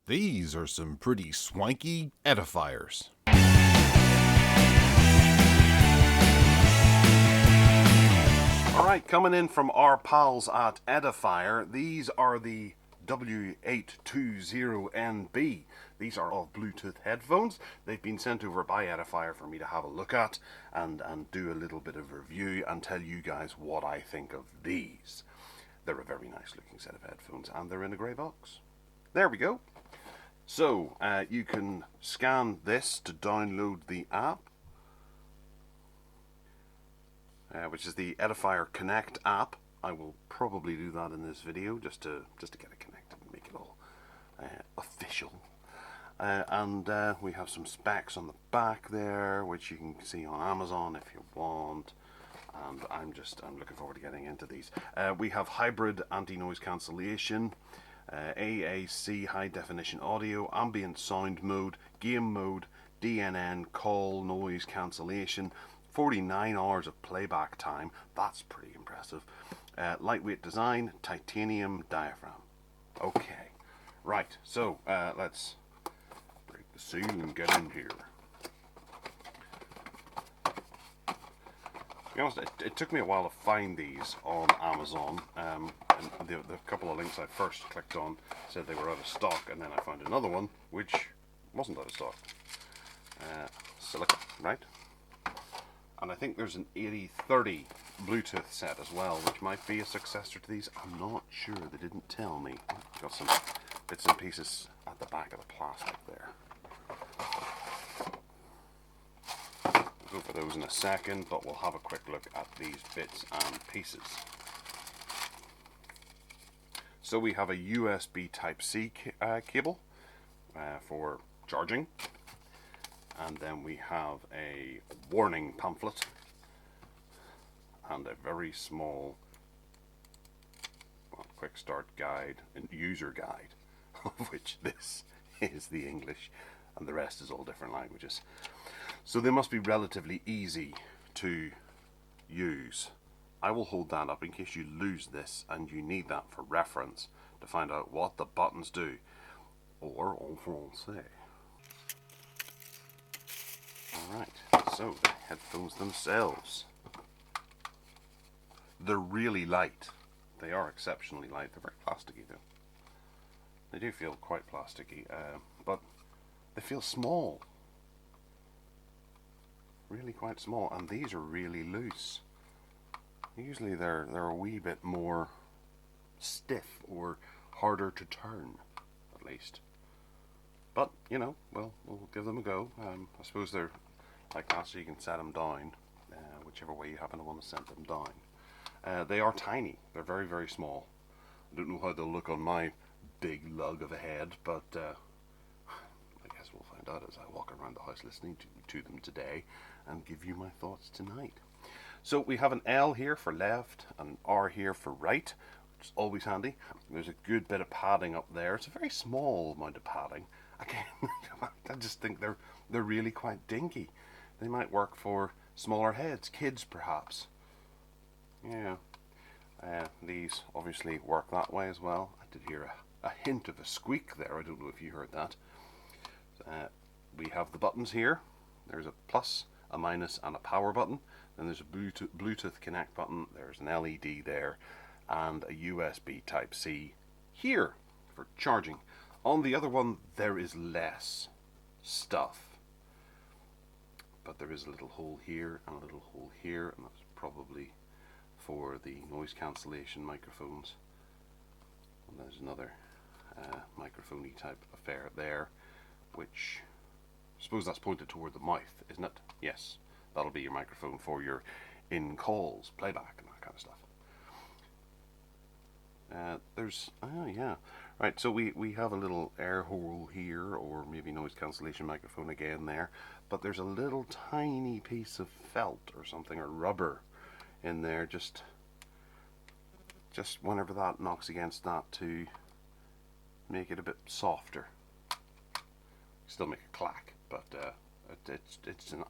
These are some pretty swanky edifiers. Alright, coming in from our pals at Edifier, these are the W820NB. These are all Bluetooth headphones. They've been sent over by Edifier for me to have a look at and do a little bit of review and tell you guys what I think of these. They're a very nice looking set of headphones and they're in a grey box. There we go. So, you can scan this to download the app, which is the Edifier Connect app. I will probably do that in this video just to get it connected and make it all official. And we have some specs on the back there, which you can see on Amazon if you want. And I'm looking forward to getting into these. We have hybrid anti-noise cancellation, AAC high definition audio, ambient sound mode, game mode, DNN call noise cancellation, 49 hours of playback time. That's pretty impressive. Lightweight design, titanium diaphragm. Okay, right, so let's break the seal and get in here. To be honest, it took me a while to find these on Amazon. And the couple of links I first clicked on said they were out of stock, and then I found another one which wasn't out of stock. Silica, right? And I think there's an 8030 Bluetooth set as well, which might be a successor to these. I'm not sure, they didn't tell me. Got some bits and pieces at the back of the plastic there. We'll go for those in a second, but we'll have a quick look at these bits and pieces. So we have a USB Type-C cable for charging. And then we have a warning pamphlet and a very small quick start guide and user guide, of which this is the English and the rest is all different languages. So they must be relatively easy to use. I will hold that up in case you lose this and you need that for reference to find out what the buttons do, or en français. Alright, so the headphones themselves. They're really light. They are exceptionally light. They're very plasticky though. They do feel quite plasticky, but they feel small. Really quite small, and these are really loose. Usually they're a wee bit more stiff or harder to turn, at least. But, you know, well, we'll give them a go. I suppose they're like that, so you can set them down, whichever way you happen to want to set them down. They are tiny. They're very, very small. I don't know how they'll look on my big lug of a head, but I guess we'll find out as I walk around the house listening to them today and give you my thoughts tonight. So we have an L here for left and an R here for right, which is always handy. There's a good bit of padding up there. It's a very small amount of padding. Again, I just think they're really quite dinky. They might work for smaller heads, kids perhaps. Yeah. These obviously work that way as well. I did hear a hint of a squeak there. I don't know if you heard that. We have the buttons here. There's a plus, a minus, and a power button. Then there's a Bluetooth Connect button. There's an LED there, and a USB Type-C here for charging. On the other one, there is less stuff. But there is a little hole here and a little hole here, and that's probably for the noise cancellation microphones. And there's another microphone-y type affair there, which I suppose that's pointed toward the mouth, isn't it? Yes, that'll be your microphone for your in-calls, playback, and that kind of stuff. Yeah. Right, so we have a little air hole here, or maybe noise cancellation microphone again there, but there's a little tiny piece of felt or something, or rubber in there, just whenever that knocks against that to make it a bit softer. Still make a clack, but it's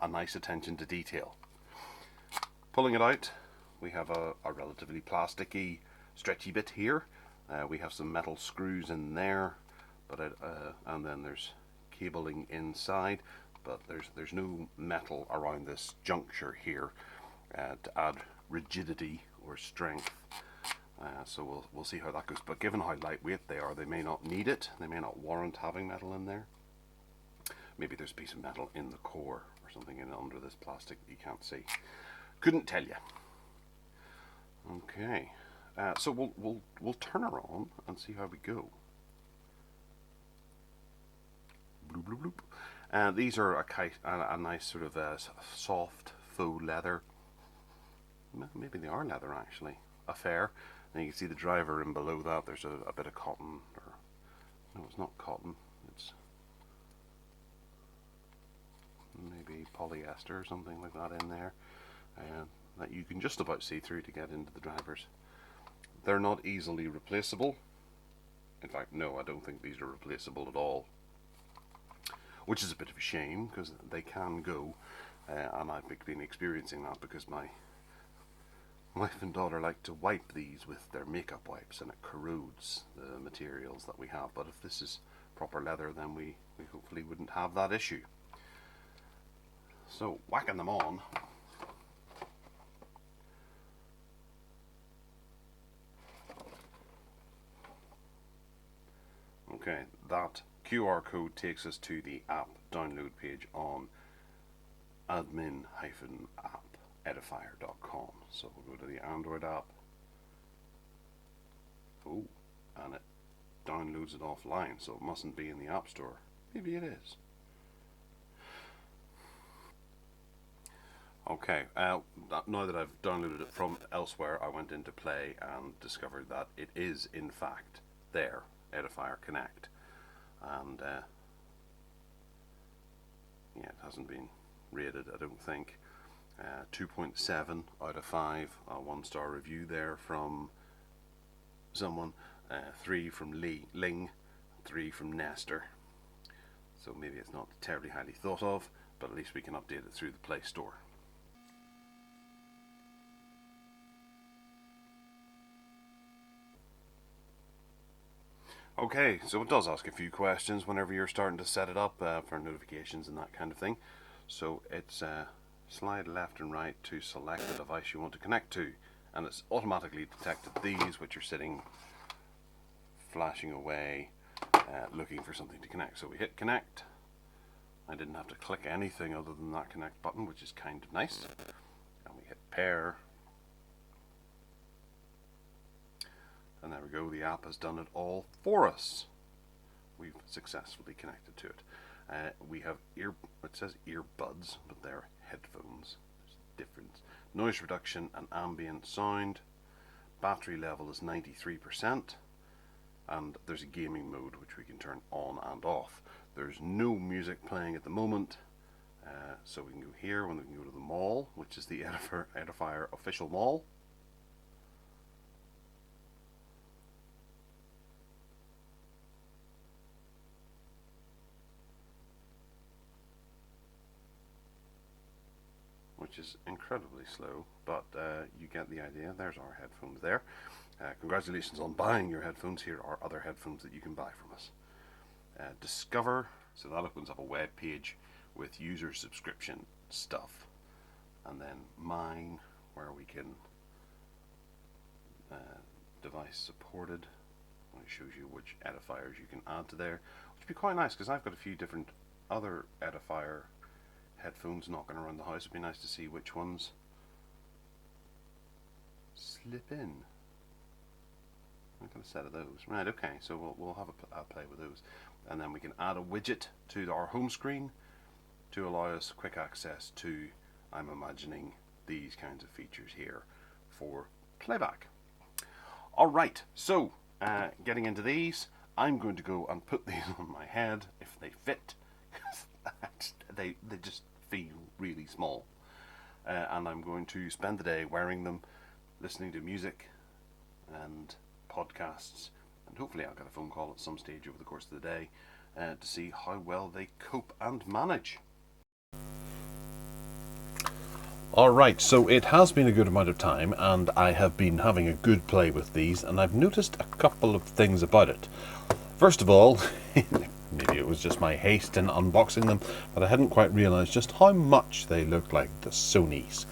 a nice attention to detail. Pulling it out, we have a relatively plasticky, stretchy bit here. We have some metal screws in there, but and then there's cabling inside, but there's no metal around this juncture here to add rigidity or strength. So we'll see how that goes. But given how lightweight they are, they may not need it. They may not warrant having metal in there. Maybe there's a piece of metal in the core or something in under this plastic that you can't see. Couldn't tell you. Okay, so we'll turn her on and see how we go. Bloop, bloop, bloop. These are a nice sort of soft faux leather. Maybe they are leather actually. Affair. And you can see the driver, and below that there's a bit of cotton, or no, it's not cotton. It's maybe polyester or something like that in there, that you can just about see through to get into the drivers. They're not easily replaceable. In fact, no, I don't think these are replaceable at all, which is a bit of a shame because they can go, and I've been experiencing that because my wife and daughter like to wipe these with their makeup wipes, and it corrodes the materials that we have. But if this is proper leather, then we hopefully wouldn't have that issue. So whacking them on. Okay, that QR code takes us to the app download page on admin-app-edifier.com. So we'll go to the Android app. Oh, and it downloads it offline, so it mustn't be in the App Store. Maybe it is. Okay, now that I've downloaded it from elsewhere, I went into Play and discovered that it is in fact there, Edifier Connect, and yeah, it hasn't been rated, I don't think. 2.7 out of 5, a 1-star review there from someone, 3 from Ling, 3 from Nestor. So maybe it's not terribly highly thought of, but at least we can update it through the Play Store. Okay, so it does ask a few questions whenever you're starting to set it up for notifications and that kind of thing. So it's slide left and right to select the device you want to connect to, and it's automatically detected these, which are sitting flashing away looking for something to connect. So we hit connect. I didn't have to click anything other than that connect button, which is kind of nice. And we hit pair. And there we go, the app has done it all for us. We've successfully connected to it. We have it says earbuds, but they're headphones. There's a difference. Noise reduction and ambient sound. Battery level is 93%. And there's a gaming mode which we can turn on and off. There's no music playing at the moment. So we can go here when we can go to the mall, which is the Edifier official mall. Which is incredibly slow, but you get the idea. There's our headphones there. Congratulations on buying your headphones. Here are other headphones that you can buy from us. Discover, so that opens up a web page with user subscription stuff, and then mine, where we can device supported, and it shows you which edifiers you can add to there, which would be quite nice because I've got a few different other Edifier headphones knocking around the house. It'd be nice to see which ones slip in. I've got a set of those. Right, okay, so we'll have a play with those. And then we can add a widget to our home screen to allow us quick access to, I'm imagining, these kinds of features here for playback. Alright, so getting into these, I'm going to go and put these on my head if they fit. They just feel really small, and I'm going to spend the day wearing them, listening to music and podcasts, and hopefully I'll get a phone call at some stage over the course of the day to see how well they cope and manage. Alright, so it has been a good amount of time and I have been having a good play with these, and I've noticed a couple of things about it. First of all, maybe it was just my haste in unboxing them, but I hadn't quite realised just how much they look like the Sonys.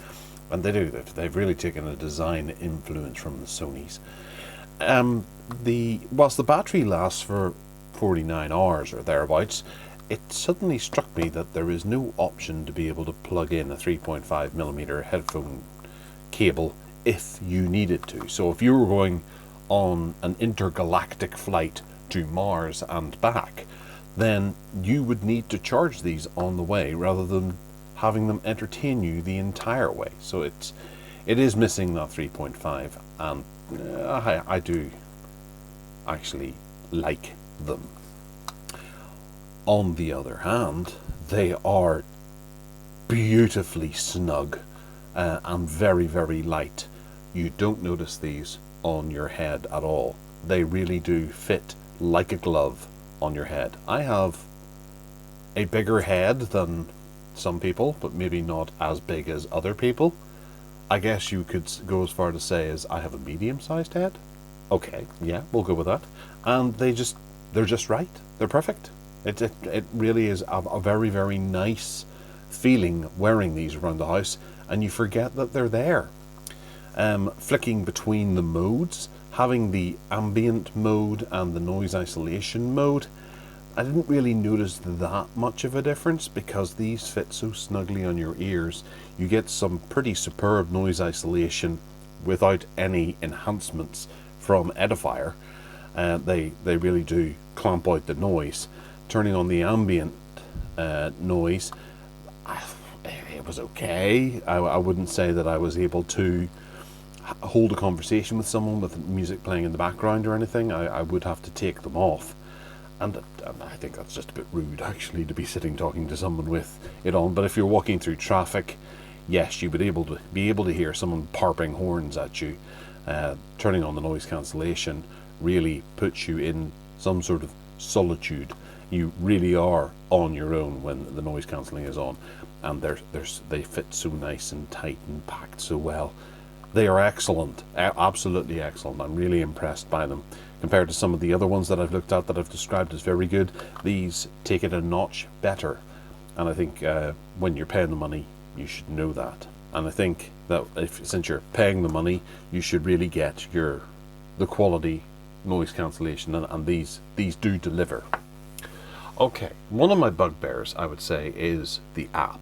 And they do, they've really taken a design influence from the Sonys. Whilst the battery lasts for 49 hours or thereabouts, it suddenly struck me that there is no option to be able to plug in a 3.5mm headphone cable if you needed to. So if you were going on an intergalactic flight to Mars and back, then you would need to charge these on the way rather than having them entertain you the entire way. So it is missing that 3.5, and I do actually like them. On the other hand, they are beautifully snug and very, very light. You don't notice these on your head at all. They really do fit like a glove on your head. I have a bigger head than some people, but maybe not as big as other people. I guess you could go as far to say as I have a medium-sized head. Okay, yeah, we'll go with that. And they're just right. They're perfect. It really is a very, very nice feeling wearing these around the house, and you forget that they're there. Flicking between the modes, having the ambient mode and the noise isolation mode, I didn't really notice that much of a difference because these fit so snugly on your ears. You get some pretty superb noise isolation without any enhancements from Edifier. They really do clamp out the noise. Turning on the ambient noise, it was okay. I wouldn't say that I was able to hold a conversation with someone with music playing in the background or anything. I would have to take them off. And I think that's just a bit rude, actually, to be sitting talking to someone with it on. But if you're walking through traffic, yes, you would be able to hear someone parping horns at you. Turning on the noise cancellation really puts you in some sort of solitude. You really are on your own when the noise cancelling is on, and they fit so nice and tight and packed so well. They are excellent, absolutely excellent. I'm really impressed by them. Compared to some of the other ones that I've looked at that I've described as very good, these take it a notch better. And I think when you're paying the money, you should know that. And I think that since you're paying the money, you should really get the quality noise cancellation, and these do deliver. Okay, one of my bugbears, I would say, is the app.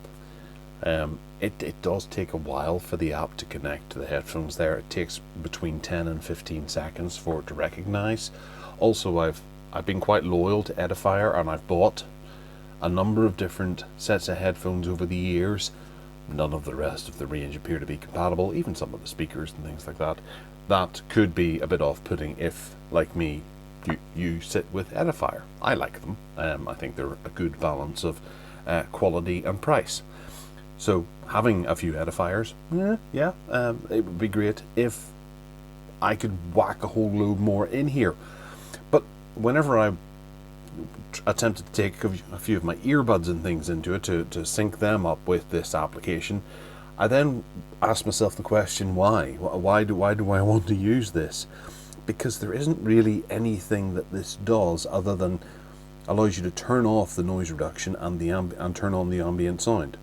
It does take a while for the app to connect to the headphones there. It takes between 10 and 15 seconds for it to recognize. Also, I've been quite loyal to Edifier, and I've bought a number of different sets of headphones over the years. None of the rest of the range appear to be compatible, even some of the speakers and things like that. That could be a bit off-putting if, like me, you sit with Edifier. I like them. I think they're a good balance of quality and price. So having a few Edifiers, it would be great if I could whack a whole load more in here. But whenever I attempted to take a few of my earbuds and things into it to sync them up with this application, I then asked myself the question, why? Why do I want to use this? Because there isn't really anything that this does other than allows you to turn off the noise reduction and turn on the ambient sound.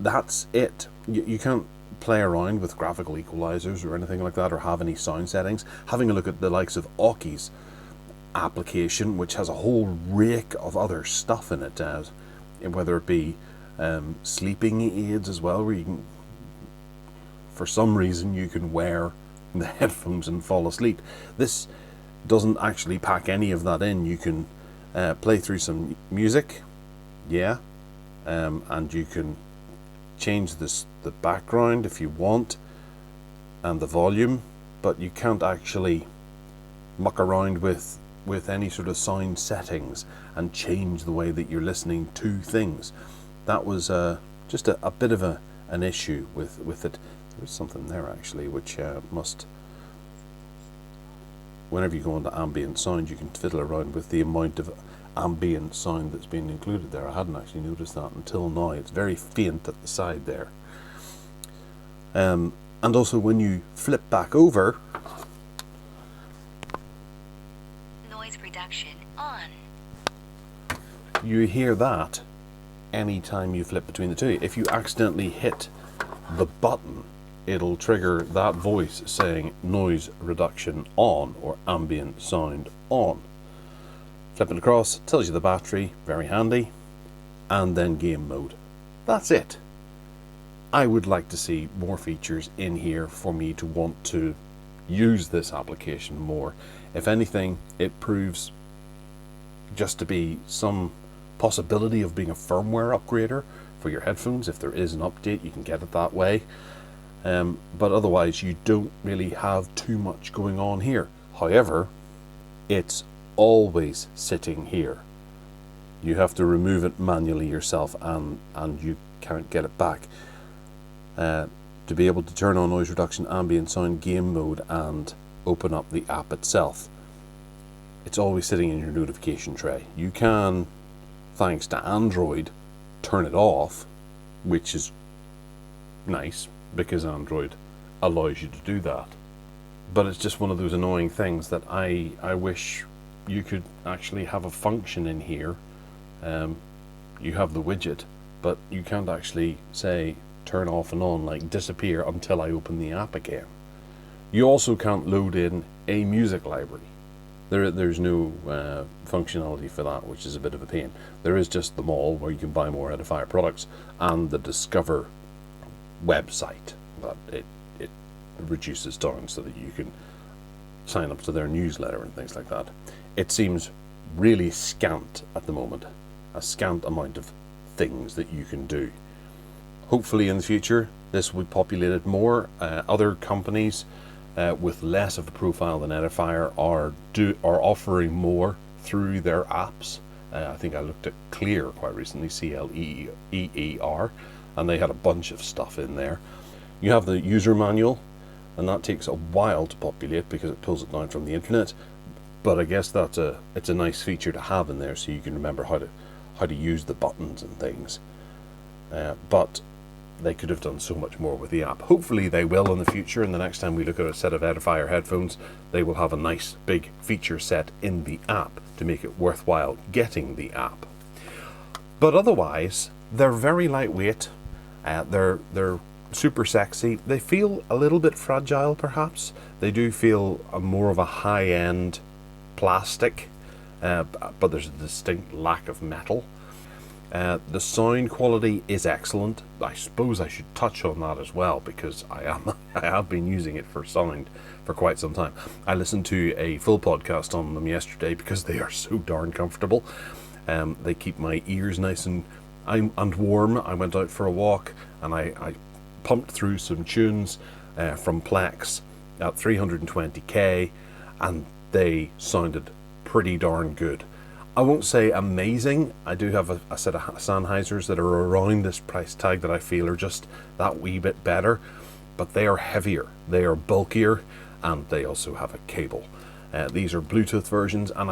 That's it. You can't play around with graphical equalizers or anything like that, or have any sound settings. Having a look at the likes of Aukey's application, which has a whole rake of other stuff in it, whether it be sleeping aids as well, where you can, for some reason, you can wear the headphones and fall asleep. This doesn't actually pack any of that in. You can play through some music, and you can change the background if you want and the volume, but you can't actually muck around with any sort of sound settings and change the way that you're listening to things. That was just a bit of an issue with it. There's something there actually which must, whenever you go into ambient sound, you can fiddle around with the amount of ambient sound that's been included there. I hadn't actually noticed that until now. It's very faint at the side there. And also when you flip back over, reduction on. You hear that anytime you flip between the two. If you accidentally hit the button, it'll trigger that voice saying noise reduction on or ambient sound on. Flipping across tells you the battery, very handy, and then game mode. That's it. I would like to see more features in here for me to want to use this application more. If anything, it proves just to be some possibility of being a firmware upgrader for your headphones. If there is an update, you can get it that way. But otherwise, you don't really have too much going on here. However, it's always sitting here. You have to remove it manually yourself, and you can't get it back. To be able to turn on noise reduction, ambient sound, game mode, and open up the app itself, it's always sitting in your notification tray. You can, thanks to Android, turn it off, which is nice because Android allows you to do that. But it's just one of those annoying things that I wish you could actually have a function in here. You have the widget, but you can't actually say turn off and on, like disappear until I open the app again. You also can't load in a music library. There's no functionality for that, which is a bit of a pain. There is just the mall where you can buy more Edifier products, and the Discover website that it reduces down so that you can sign up to their newsletter and things like that. It seems really scant at the moment, a scant amount of things that you can do. Hopefully in the future this will be populated more. Other companies with less of a profile than Edifier are offering more through their apps. I think I looked at Clear quite recently, CLEER, and they had a bunch of stuff in there. You have the user manual, and that takes a while to populate because it pulls it down from the internet. But I guess it's a nice feature to have in there, so you can remember how to use the buttons and things. But they could have done so much more with the app. Hopefully they will in the future, and the next time we look at a set of Edifier headphones, they will have a nice big feature set in the app to make it worthwhile getting the app. But otherwise, they're very lightweight. They're super sexy. They feel a little bit fragile, perhaps. They do feel more of a high-end plastic, but there's a distinct lack of metal. The sound quality is excellent. I suppose I should touch on that as well, because I have been using it for sound for quite some time. I listened to a full podcast on them yesterday because they are so darn comfortable. They keep my ears nice and warm. I went out for a walk and I pumped through some tunes from Plex at 320k, and they sounded pretty darn good. I won't say amazing. I do have a set of Sennheisers that are around this price tag that I feel are just that wee bit better, but they are heavier, they are bulkier, and they also have a cable. These are Bluetooth versions, and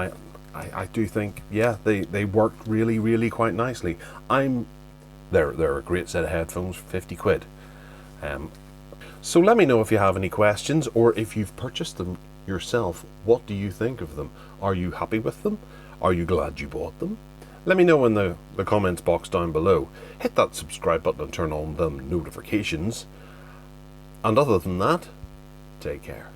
I do think, yeah, they work really, really quite nicely. They're a great set of headphones for 50 quid. So let me know if you have any questions, or if you've purchased them yourself. What do you think of them? Are you happy with them? Are you glad you bought them? Let me know in the comments box down below. Hit that subscribe button and turn on them notifications. And other than that, take care.